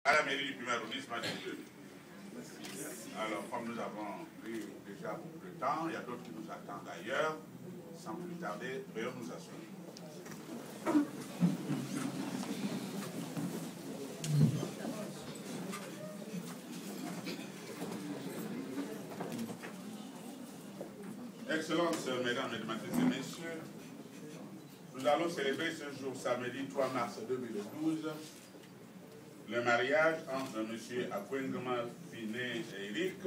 à la mairie du premier arrondissement de Lille. Alors, comme nous avons pris déjà beaucoup de temps, il y a d'autres qui nous attendent ailleurs. Sans plus tarder, veuillez nous assurer. Excellences, mesdames, mesdemoiselles et messieurs, nous allons célébrer ce jour, samedi 3 mars 2012, le mariage entre M. Akwengma Finé et Eric,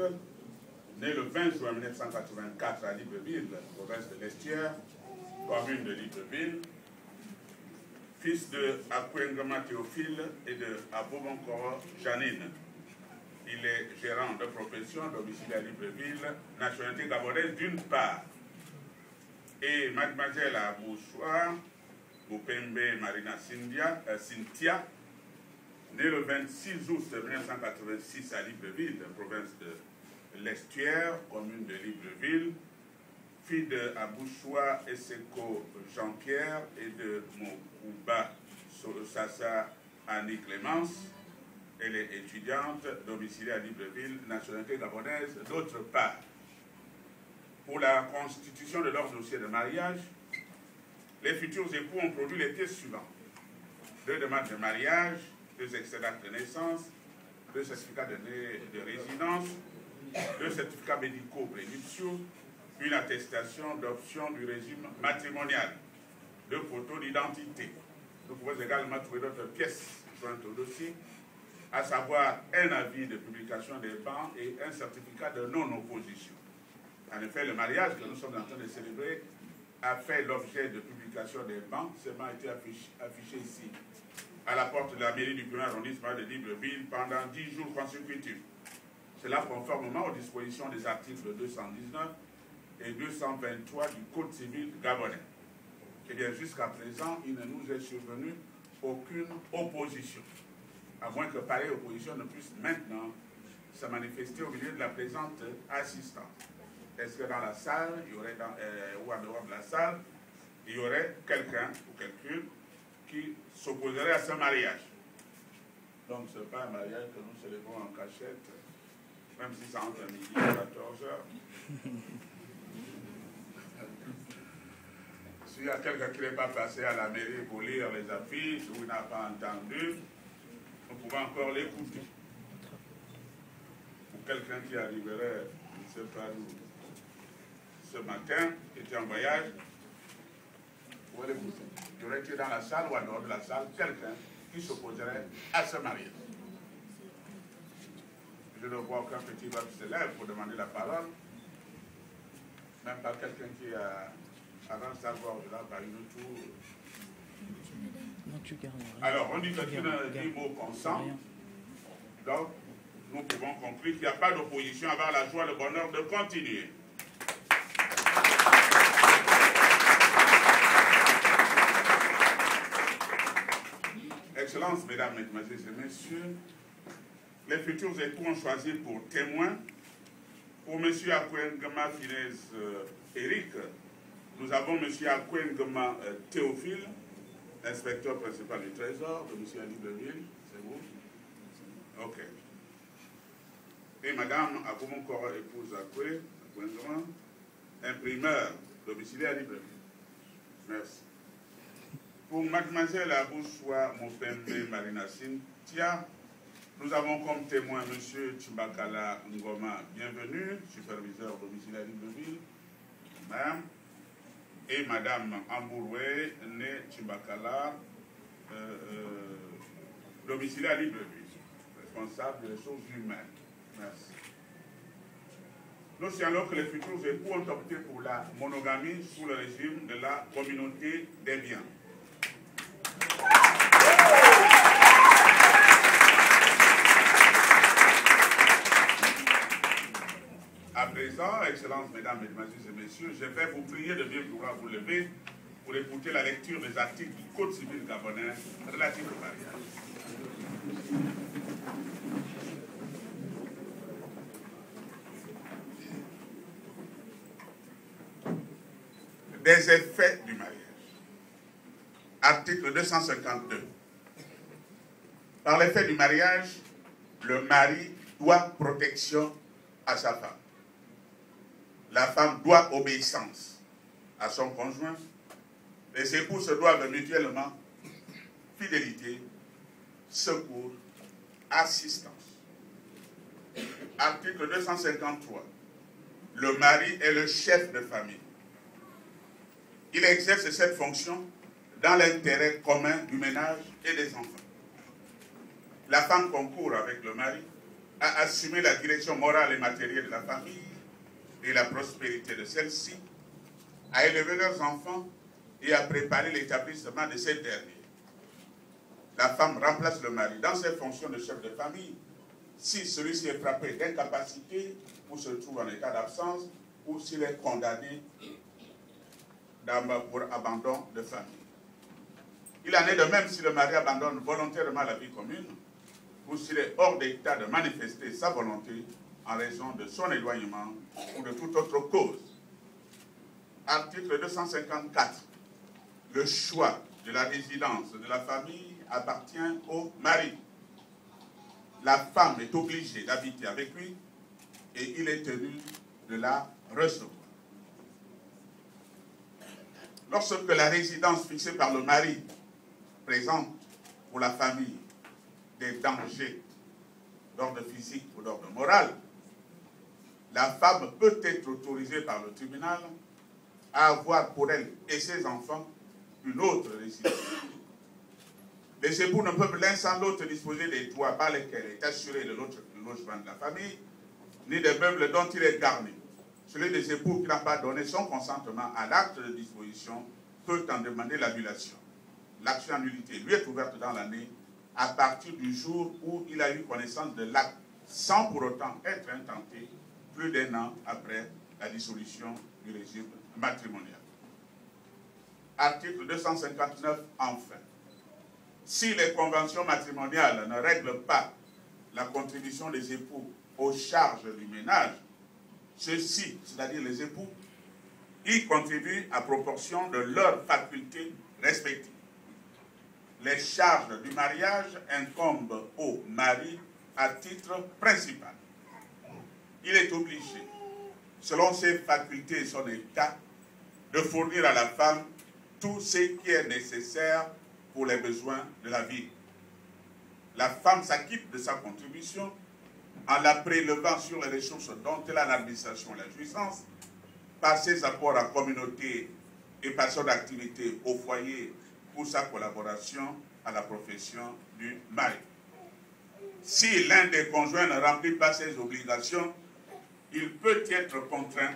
né le 20 juin 1984 à Libreville, province de l'Estière, commune de Libreville, fils de Akwengma Théophile et de Abobonkoro Janine. Il est gérant de profession, domicile à Libreville, nationalité gabonaise d'une part, et mademoiselle Abouchoua Boupembe Marina Cynthia, née le 26 août 1986 à Libreville, province de l'Estuaire, commune de Libreville, fille de Abouchoua Esseko Jean-Pierre et de Mokouba Sassa Annie Clémence. Elle est étudiante, domiciliée à Libreville, nationalité gabonaise d'autre part. Pour la constitution de leur dossier de mariage, les futurs époux ont produit les pièces suivantes: 2 demandes de mariage, 2 extraits d'actes de naissance, 2 certificats de résidence, 2 certificats médicaux prénuptiaux, une attestation d'option du régime matrimonial, 2 photos d'identité. Nous pouvons également trouver d'autres pièces jointes au dossier, à savoir un avis de publication des bans et un certificat de non-opposition. En effet, le mariage que nous sommes en train de célébrer a fait l'objet de publication des bans. Ces bans ont été affichés ici, à la porte de la mairie du premier arrondissement de Libreville pendant 10 jours consécutifs. Cela conformément aux dispositions des articles 219 et 223 du Code civil gabonais. Et bien, jusqu'à présent, il ne nous est survenu aucune opposition, à moins que pareille opposition ne puisse maintenant se manifester au milieu de la présente assistance. Est-ce que dans la salle, il y aurait ou en dehors de la salle, il y aurait quelqu'un ou quelqu'une qui s'opposerait à ce mariage? Donc ce n'est pas un mariage que nous célébrons en cachette, même si ça entre midi et 14 heures. S'il y a quelqu'un qui n'est pas passé à la mairie pour lire les affiches ou il n'a pas entendu, nous pouvons encore l'écouter. Ou quelqu'un qui arriverait, je ne sais pas où, ce matin, qui était en voyage, vous pouvez l'écouter. Il y aurait-il dans la salle ou en dehors de la salle quelqu'un qui s'opposerait à ce mariage? Je ne vois aucun petit doigt qui se lève pour demander la parole. Même pas quelqu'un qui a avant de savoir de là par une tour. Alors, on dit que tu ne dis mot consent. Donc, nous pouvons conclure qu'il n'y a pas d'opposition, avoir la joie, le bonheur de continuer. Excellences, mesdames, mesdemoiselles et messieurs, les futurs époux ont choisi pour témoin, pour M. Akwengma Finé Eric, nous avons M. Akwengma Théophile, inspecteur principal du Trésor, domicile à Libreville, c'est vous? Ok. Et Madame Abobonkoro, épouse Akwengma, imprimeur, domicile à Libreville. Merci. Pour Mademoiselle Abouchoua Boupembe Marina Cynthia, nous avons comme témoin M. Chimbakala Ngoma, bienvenue, superviseur domicile à Libreville, Madame, et Madame Ambouroué, née Chimbakala, domicile à Libreville, responsable des choses humaines. Merci. Nous signalons que les futurs époux ont opté pour la monogamie sous le régime de la communauté des biens. À présent, Excellences, Mesdames, Mesdemoiselles et Messieurs, je vais vous prier de bien vouloir vous lever pour écouter la lecture des articles du Code civil gabonais relatifs au mariage. Des effets du mariage. Article 252. Par l'effet du mariage, le mari doit protection à sa femme. La femme doit obéissance à son conjoint. Les époux se doivent mutuellement fidélité, secours, assistance. Article 253. Le mari est le chef de famille. Il exerce cette fonction dans l'intérêt commun du ménage et des enfants. La femme concourt avec le mari à assumer la direction morale et matérielle de la famille et la prospérité de celle-ci, à élever leurs enfants et à préparer l'établissement de ces derniers. La femme remplace le mari dans ses fonctions de chef de famille si celui-ci est frappé d'incapacité ou se trouve en état d'absence ou s'il est condamné pour abandon de famille. Il en est de même si le mari abandonne volontairement la vie commune ou s'il est hors d'état de manifester sa volonté en raison de son éloignement ou de toute autre cause. Article 254. Le choix de la résidence de la famille appartient au mari. La femme est obligée d'habiter avec lui et il est tenu de la recevoir. Lorsque la résidence fixée par le mari présente pour la famille des dangers d'ordre physique ou d'ordre moral, la femme peut être autorisée par le tribunal à avoir pour elle et ses enfants une autre résidence. Les époux ne peuvent l'un sans l'autre disposer des droits par lesquels est assuré le logement de la famille, ni des meubles dont il est garni. Celui des époux qui n'a pas donné son consentement à l'acte de disposition peut en demander l'annulation. L'action en nullité lui est ouverte dans l'année à partir du jour où il a eu connaissance de l'acte, sans pour autant être intenté plus d'un an après la dissolution du régime matrimonial. Article 259, enfin. Si les conventions matrimoniales ne règlent pas la contribution des époux aux charges du ménage, ceux-ci, c'est-à-dire les époux, y contribuent à proportion de leurs facultés respectives. Les charges du mariage incombent au mari à titre principal. Il est obligé, selon ses facultés et son état, de fournir à la femme tout ce qui est nécessaire pour les besoins de la vie. La femme s'acquitte de sa contribution en la prélevant sur les ressources dont elle a l'administration et la jouissance, par ses apports à la communauté et par son activité au foyer ou sa collaboration à la profession du mari. Si l'un des conjoints ne remplit pas ses obligations, il peut être contraint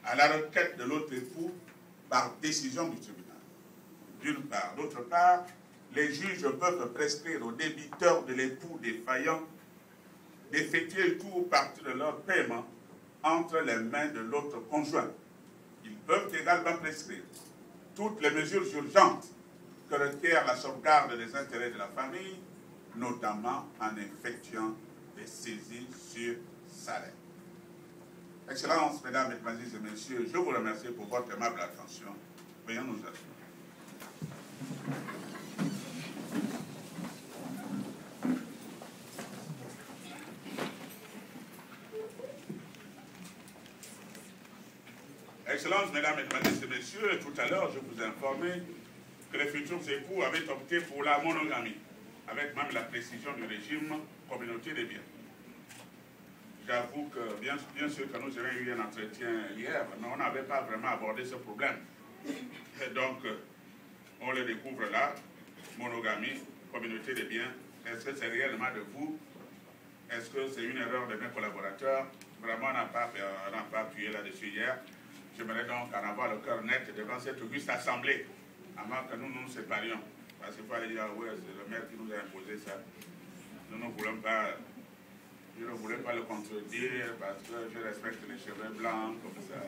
à la requête de l'autre époux par décision du tribunal. D'une part. D'autre part, les juges peuvent prescrire aux débiteurs de l'époux défaillant d'effectuer tout ou partie de leur paiement entre les mains de l'autre conjoint. Ils peuvent également prescrire toutes les mesures urgentes que requiert la sauvegarde des intérêts de la famille, notamment en effectuant des saisies sur salaire. Excellences, Mesdames, Mesdemoiselles et Messieurs, je vous remercie pour votre aimable attention. Veuillez nous assurer. Excellences, Mesdames, Mesdemoiselles et Messieurs, tout à l'heure, je vous ai informé que les futurs époux avaient opté pour la monogamie, avec même la précision du régime communauté des biens. J'avoue que, bien sûr que nous avons eu un entretien hier, mais on n'avait pas vraiment abordé ce problème. Et donc, on le découvre là, monogamie, communauté des biens. Est-ce que c'est réellement de vous? Est-ce que c'est une erreur de mes collaborateurs? Vraiment, on n'a pas appuyé là-dessus hier. J'aimerais donc en avoir le cœur net devant cette auguste assemblée, avant que nous nous séparions. Parce qu'il faut aller dire, oui, c'est le maire qui nous a imposé ça. Nous ne voulons pas, je ne voulais pas le contredire parce que je respecte les cheveux blancs comme ça.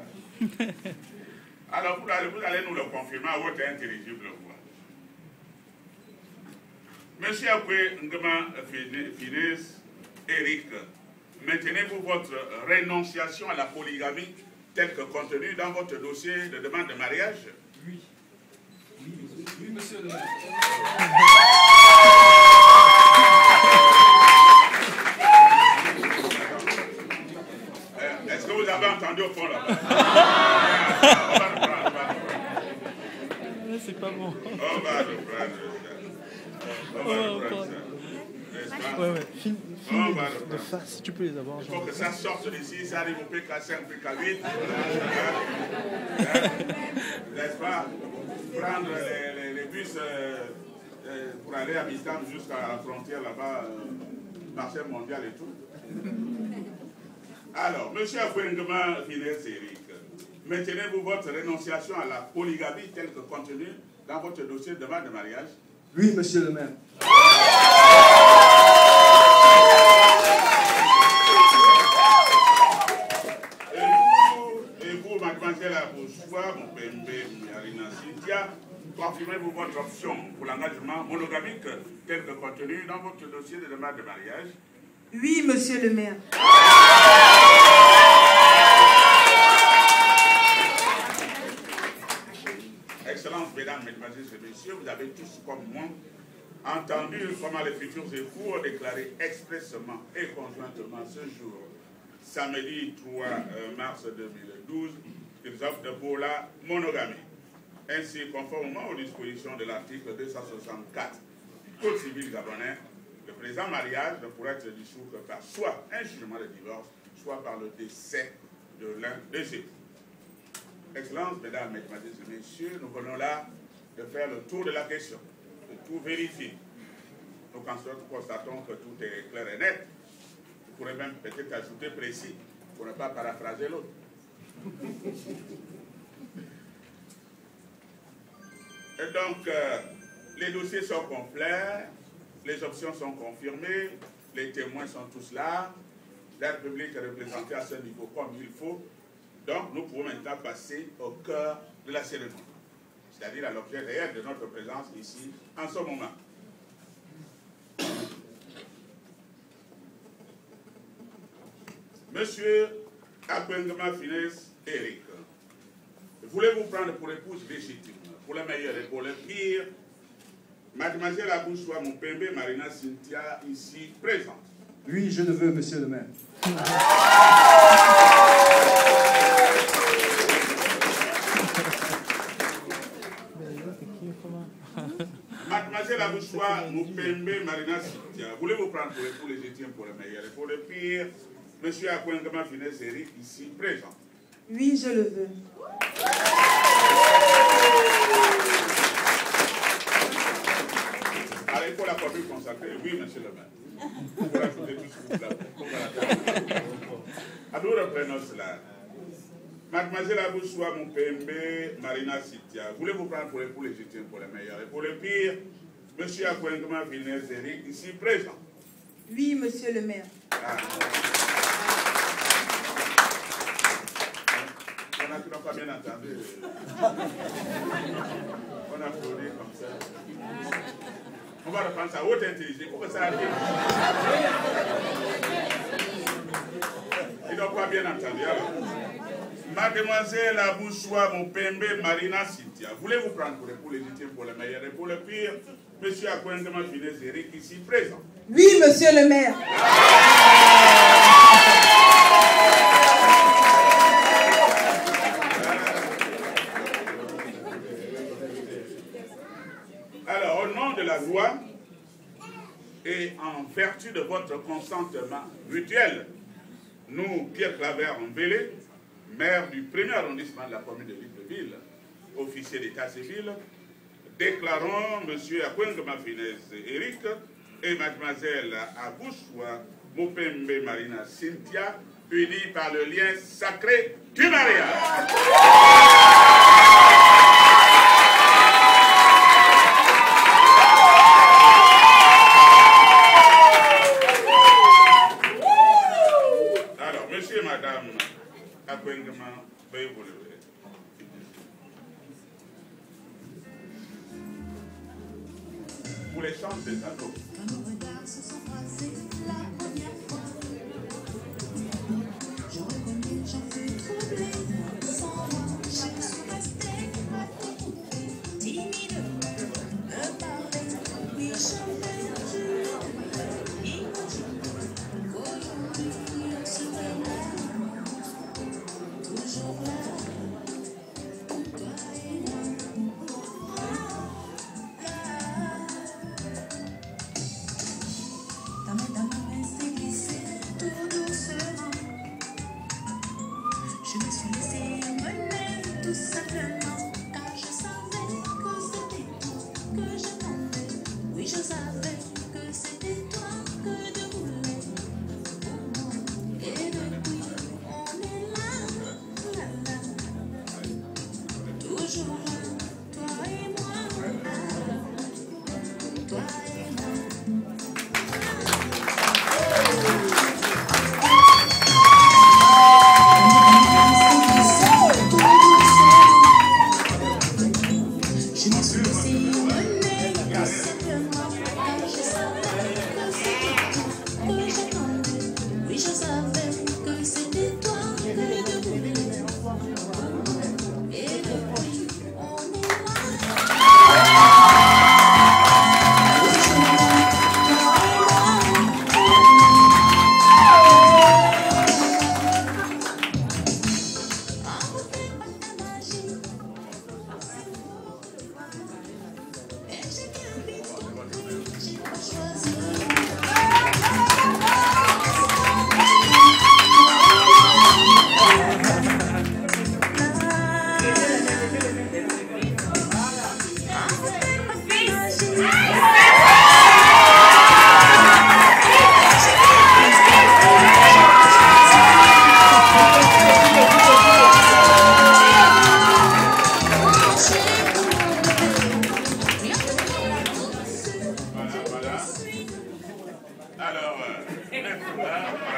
Alors vous allez nous le confirmer à votre intelligible voix. Monsieur Akwe Ngema Fines, Eric, maintenez-vous votre rénonciation à la polygamie telle que contenue dans votre dossier de demande de mariage? Oui. Oui, monsieur le maire. au fond là-bas. On va le prendre. C'est pas bon. On va le prendre. Ouais. Film On va le de prendre. face, si tu peux les avoir. Il faut que ça sorte d'ici, ça arrive au PK5, PK8. N'est-ce pas? Prendre les bus pour aller à Bistam jusqu'à la frontière là-bas, marché mondial et tout. Alors, M. Akwengema Finesse Eric, maintenez-vous votre rénonciation à la polygamie telle que contenue dans votre dossier de demande de mariage? Oui, monsieur le maire. Et vous, mademoiselle Abouchoua, mon Pembe Marina Cynthia, confirmez-vous votre option pour l'engagement monogamique tel que contenu dans votre dossier de demande de mariage? Oui, monsieur le maire. Excellences, mesdames, mesdemoiselles et messieurs, vous avez tous comme moi entendu comment les futurs époux ont déclaré expressément et conjointement ce jour, samedi 3 mars 2012, qu'ils optent pour la monogamie. Ainsi, conformément aux dispositions de l'article 264 du Code civil gabonais, le présent mariage ne pourra être dissous que par soit un jugement de divorce, soit par le décès de l'un des époux. Excellences, mesdames, mesdemoiselles et messieurs, nous venons là de faire le tour de la question, de tout vérifier. Nous constatons que tout est clair et net. Vous pourrez même peut-être ajouter précis pour ne pas paraphraser l'autre. Et donc, les dossiers sont complets, les options sont confirmées, les témoins sont tous là, l'air public est représenté à ce niveau comme il faut. Donc, nous pouvons maintenant passer au cœur de la cérémonie, c'est-à-dire à l'objet réel de notre présence ici en ce moment. Monsieur Akwengema Finesse Eric, voulez-vous prendre pour épouse légitime, pour le meilleur et pour le pire, mademoiselle Abouchoua Moupembe Marina Cynthia, ici présente? Oui, je le veux, monsieur le maire. Mademoiselle Abouchoua Moupembe Marina Cynthia, voulez-vous prendre pour époux légitime, pour le meilleur et pour le pire, monsieur Akwengema Finesse Eric, ici présent? Oui, je le veux. Allez, pour la commune consacrée, oui, monsieur le maire. Vous pouvez rajouter tout ce que vous voulez. Alors, nous reprenons cela. Mademoiselle Abouchoua Moupembe Marina Cynthia, voulez-vous prendre pour époux légitime, pour le meilleur et pour le pire, monsieur Akwengema Finesse Eric, ici présent? Oui, monsieur le maire. Ah. On a qui n'ont pas bien entendu. On applaudit comme ça. On va reprendre ça haute intelligence. Pourquoi ça arrive? Ils n'ont pas bien entendu. Alors, mademoiselle Abouchoua Moupembe Marina Cynthia, voulez-vous prendre pour époux légitime, pour le meilleur et pour le pire, monsieur Akwengema Finesse Eric, ici présent? Oui, monsieur le maire. Alors, au nom de la loi et en vertu de votre consentement mutuel, nous, Pierre Claver Mbélé, maire du 1er arrondissement de la commune de Libreville, officier d'état civil, déclarons M. Akwengema Finesse Eric et mademoiselle Abouchoua Moupembe Marina Cynthia unis par le lien sacré du mariage. Alors, monsieur et madame Akwengema, veuillez vous lever. Pour les chances des ados.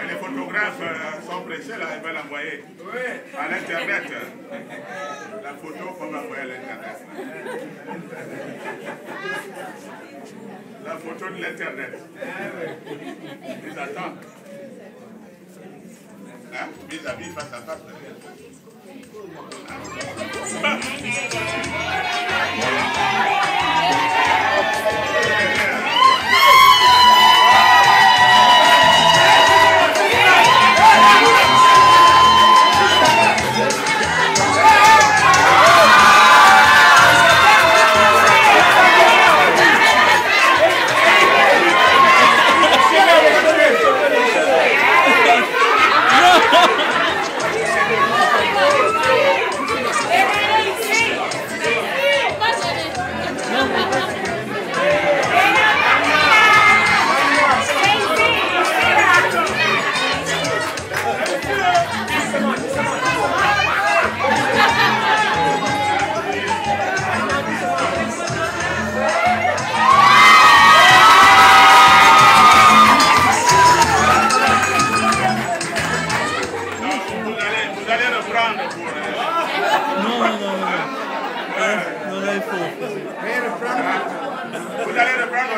Les photographes sont pressés, là, ils veulent l'envoyer à l'Internet. La photo qu'on va envoyer à l'Internet. La photo de l'Internet. Ils attendent. Hein? Vis-à-vis, face à face. Vous allez reprendre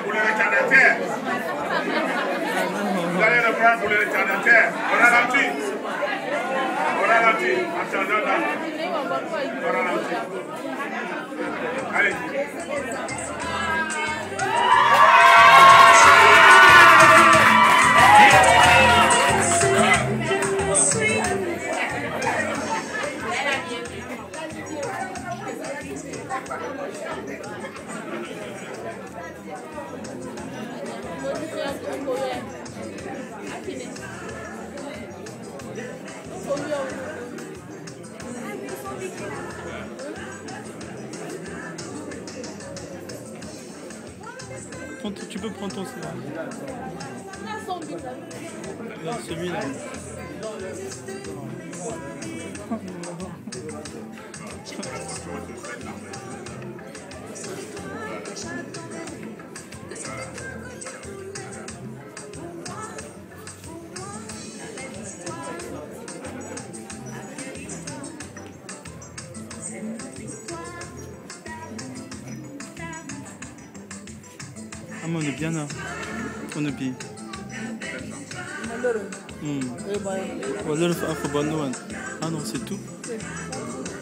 pour les retardataires. Vous allez reprendre pour les retardataires. On ralentit. On ralentit. Attendez, on ralentit. Allez. Tu peux prendre ton cellulaire. Celui-là. Ah, mais on est bien là. On est bien. Wala na sa ako ba naman? Ah non, c'est tout.